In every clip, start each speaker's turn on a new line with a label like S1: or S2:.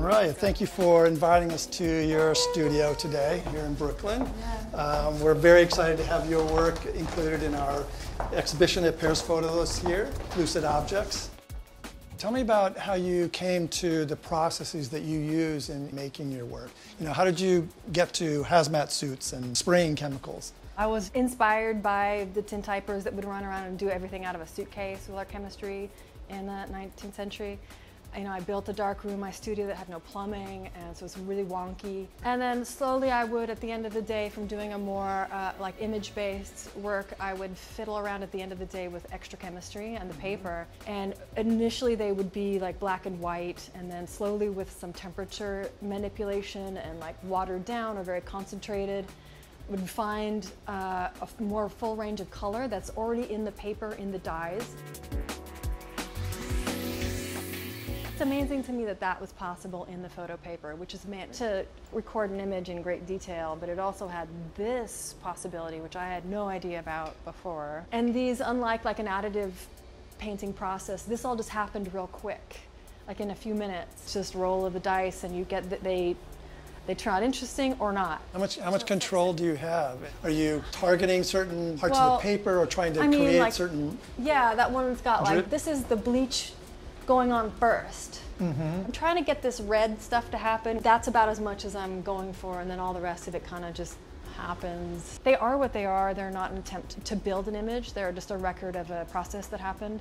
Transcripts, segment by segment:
S1: Mariah, thank you for inviting us to your studio today here in Brooklyn.
S2: Yeah.
S1: We're very excited to have your work included in our exhibition at Paris Photo this year, Lucid Objects. Tell me about how you came to the processes that you use in making your work. You know, how did you get to hazmat suits and spraying chemicals?
S2: I was inspired by the tintypers that would run around and do everything out of a suitcase with our chemistry in the 19th century. You know, I built a dark room in my studio that had no plumbing, and so it was really wonky. And then slowly I would, at the end of the day, from doing a more like image-based work, I would fiddle around at the end of the day with extra chemistry and the paper. And initially they would be like black and white, and then slowly with some temperature manipulation and like watered down or very concentrated, would find a more full range of color that's already in the paper, in the dyes. It's amazing to me that that was possible in the photo paper, which is meant to record an image in great detail, but it also had this possibility, which I had no idea about before. And these, unlike like an additive painting process, this all just happened real quick, like in a few minutes. Just roll of the dice and you get that they turn out interesting or not.
S1: How much control do you have? Are you targeting certain parts of the paper or trying to create
S2: like,
S1: certain...
S2: Yeah, that one's got
S1: drip?
S2: like, this is the bleach going on first. I'm trying to get this red stuff to happen. That's about as much as I'm going for, and then all the rest of it kind of just happens. They are what they are. They're not an attempt to build an image. They're just a record of a process that happened.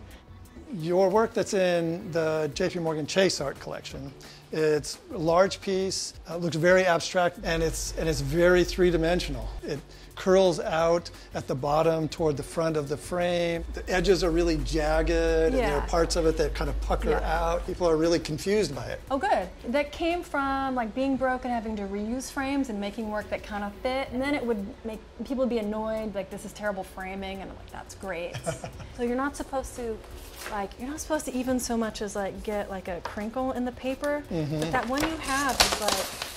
S1: Your work that's in the jpmorgan Chase art collection, it's a large piece, looks very abstract, and it's very three-dimensional. It curls out at the bottom toward the front of the frame. The edges are really jagged, and there are parts of it that kind of pucker out. People are really confused by it.
S2: Oh, good. That came from like being broke and having to reuse frames and making work that kind of fit, and then it would make people be annoyed, like this is terrible framing, and I'm like, that's great. So you're not supposed to even so much as like get like a crinkle in the paper, but that one you have is like,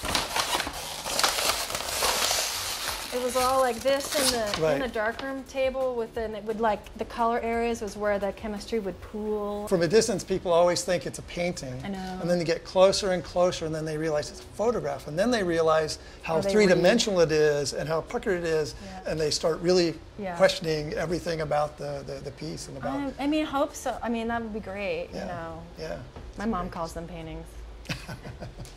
S2: it was all like this in the darkroom table within it would like the color areas was where the chemistry would pool.
S1: From a distance, people always think it's a painting.
S2: I know.
S1: And then they get closer and closer, and then they realize it's a photograph. And then they realize how three-dimensional it is and how puckered it is, and they start really questioning everything about the piece and about.
S2: I mean, I hope so. I mean, that would be great.
S1: Yeah.
S2: You know.
S1: Yeah.
S2: My mom calls them paintings.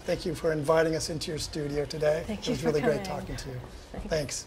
S1: Thank you for inviting us into your studio today.
S2: Thank you
S1: It was
S2: for
S1: really
S2: coming.
S1: great talking to you. Thanks.